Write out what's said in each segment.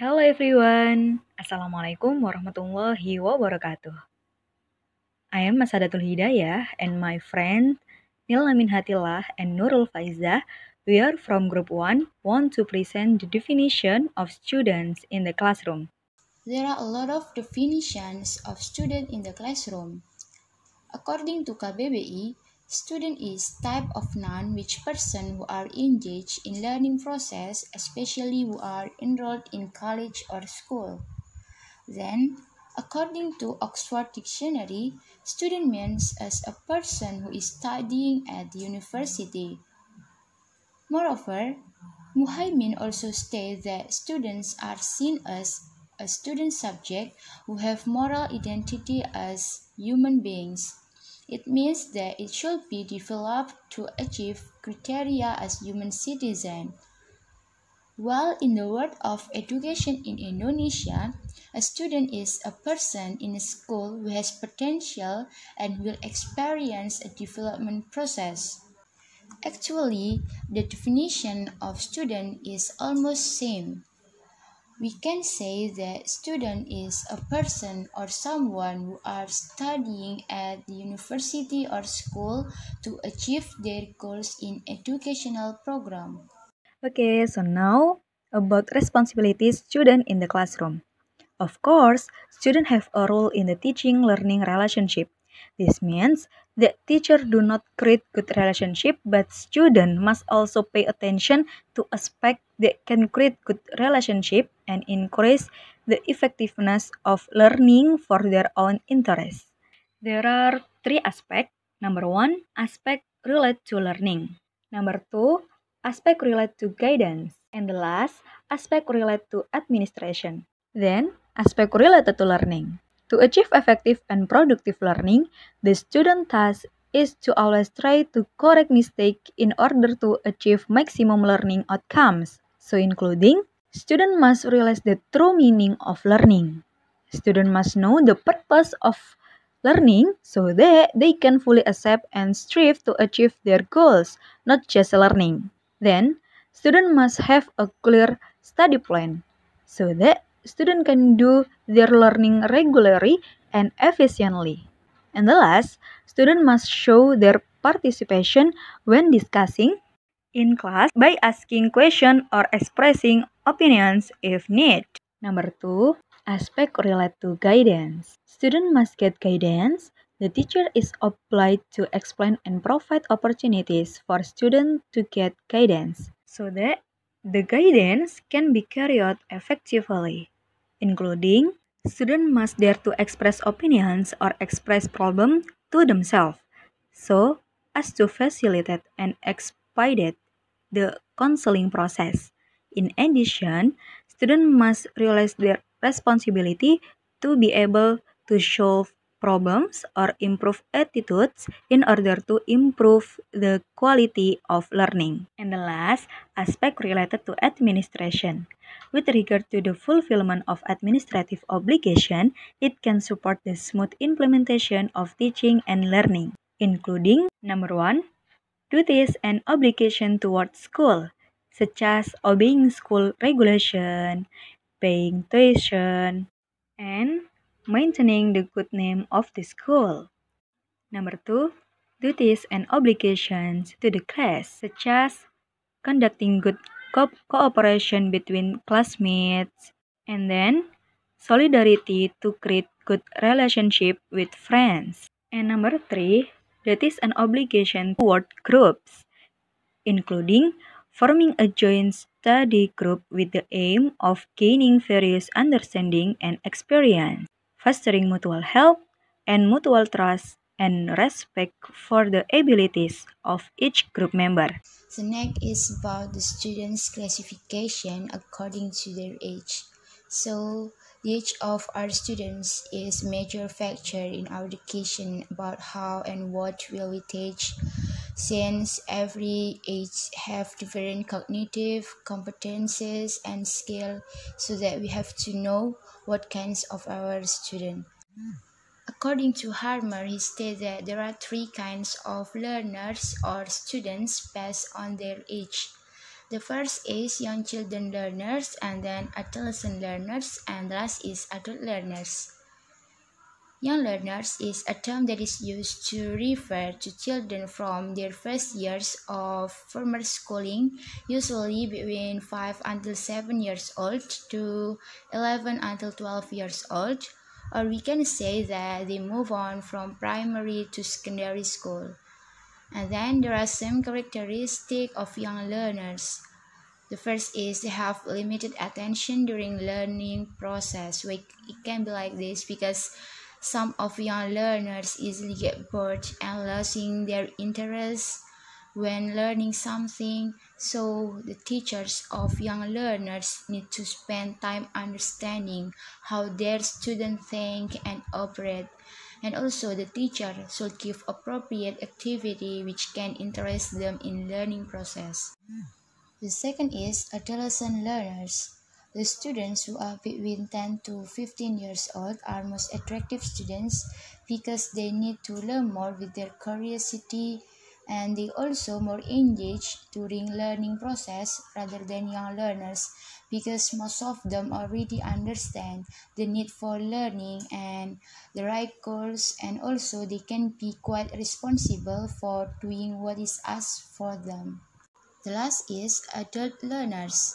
Hello everyone, Assalamualaikum warahmatullahi wabarakatuh. I am Masadatul Hidayah and my friend Nil Amin Hatillah and Nurul Faizah, we are from Group 1, want to present the definition of students in the classroom. There are a lot of definitions of student in the classroom. According to KBBI, student is type of noun which person who are engaged in learning process, especially who are enrolled in college or school. Then, according to Oxford Dictionary, student means as a person who is studying at the university. Moreover, Muhaimin also states that students are seen as a student subject who have moral identity as human beings. It means that it should be developed to achieve criteria as human citizen. While in the world of education in Indonesia, a student is a person in a school who has potential and will experience a development process. Actually, the definition of student is almost same. We can say that student is a person or someone who are studying at the university or school to achieve their goals in educational program. Okay, so now about responsibilities student in the classroom. Of course, students have a role in the teaching-learning relationship. This means that teacher do not create good relationship, but student must also pay attention to aspects that can create good relationship and encourage the effectiveness of learning for their own interest. There are three aspects. Number one, aspect relate to learning. Number two, aspect relate to guidance. And the last, aspect relate to administration. Then, aspect related to learning. To achieve effective and productive learning, the student task is to always try to correct mistake in order to achieve maximum learning outcomes. So including, student must realize the true meaning of learning. Student must know the purpose of learning so that they can fully accept and strive to achieve their goals, not just learning. Then, student must have a clear study plan so that student can do their learning regularly and efficiently. And the last, student must show their participation when discussing in class by asking questions or expressing opinions if need. Number two, aspect related to guidance. Student must get guidance. The teacher is obliged to explain and provide opportunities for students to get guidance so that the guidance can be carried out effectively, including students must dare to express opinions or express problems to themselves so as to facilitate and expedite the counseling process. In addition, students must realize their responsibility to be able to solve problems or improve attitudes in order to improve the quality of learning. And the last aspect related to administration. With regard to the fulfillment of administrative obligation, it can support the smooth implementation of teaching and learning, including number one, duties and obligation towards school, such as obeying school regulation, paying tuition, and maintaining the good name of the school. Number two, duties and obligations to the class, such as conducting good cooperation between classmates, and then solidarity to create good relationship with friends. And number three, duties and obligation toward groups, including forming a joint study group with the aim of gaining various understanding and experience, fostering mutual help and mutual trust and respect for the abilities of each group member. The next is about the students' classification according to their age. So, the age of our students is a major factor in our education about how and what will we teach, since every age have different cognitive competences and skill, so that we have to know what kinds of our student. According to Harmer, he stated that there are three kinds of learners or students based on their age. The first is young children learners, and then adolescent learners, and last is adult learners. Young learners is a term that is used to refer to children from their first years of formal schooling, usually between 5 until 7 years old to 11 until 12 years old, or we can say that they move on from primary to secondary school. And then there are some characteristics of young learners. The first is they have limited attention during learning process. It can be like this because some of young learners easily get bored and losing their interest when learning something. So the teachers of young learners need to spend time understanding how their students think and operate. And also the teacher should give appropriate activity which can interest them in learning process. The second is adolescent learners. The students who are between 10 to 15 years old are most attractive students because they need to learn more with their curiosity, and they also more engaged during learning process rather than young learners because most of them already understand the need for learning and the right goals, and also they can be quite responsible for doing what is asked for them. The last is adult learners.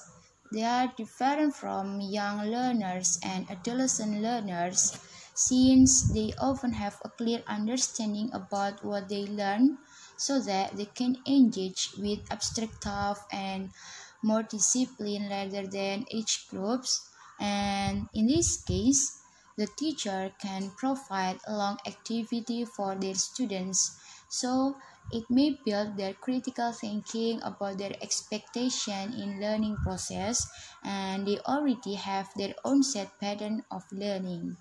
They are different from young learners and adolescent learners since they often have a clear understanding about what they learn so that they can engage with abstract stuff and more discipline rather than age groups. And in this case, the teacher can provide a long activity for their students so it may build their critical thinking about their expectation in learning process, and they already have their own set pattern of learning.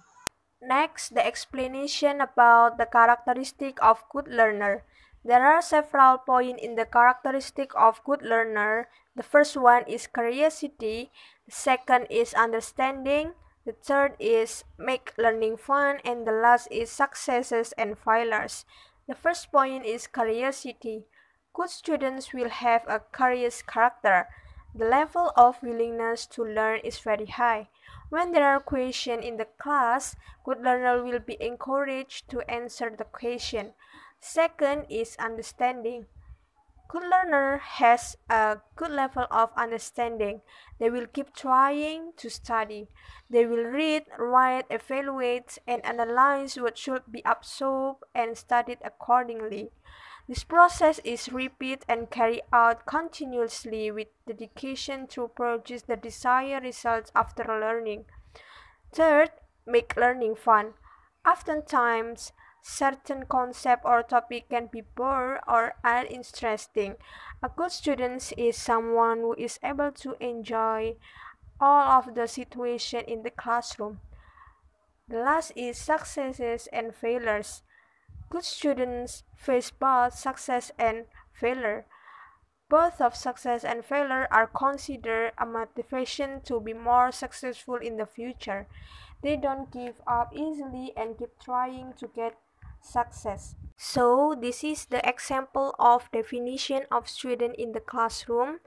Next, the explanation about the characteristic of good learner. There are several points in the characteristic of good learner. The first one is curiosity, the second is understanding, the third is make learning fun, and the last is successes and failures. The first point is curiosity. Good students will have a curious character. The level of willingness to learn is very high. When there are questions in the class, good learner will be encouraged to answer the question. Second is understanding. Good learner has a good level of understanding. They will keep trying to study. They will read, write, evaluate, and analyze what should be absorbed and studied accordingly. This process is repeated and carried out continuously with dedication to produce the desired results after learning. Third, make learning fun. Oftentimes, certain concept or topic can be boring or uninteresting. A good student is someone who is able to enjoy all of the situation in the classroom. The last is successes and failures. Good students face both success and failure. Both of success and failure are considered a motivation to be more successful in the future. They don't give up easily and keep trying to get success. So this is the example of definition of student in the classroom,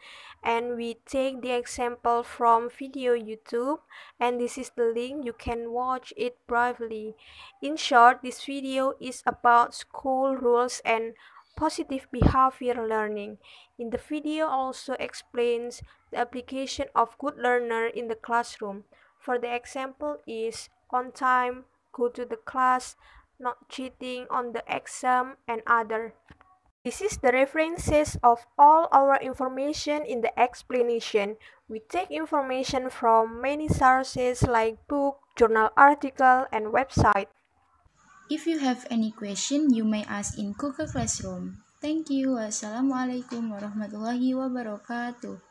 and we take the example from video YouTube, and this is the link, you can watch it briefly. In short, this video is about school rules and positive behavior learning. In the video also explains the application of good learner in the classroom. For the example is on time, go to the class, not cheating on the exam, and other. This is the references of all our information in the explanation. We take information from many sources like book, journal article, and website. If you have any question, you may ask in Google Classroom. Thank you. Wassalamualaikum warahmatullahi wabarakatuh.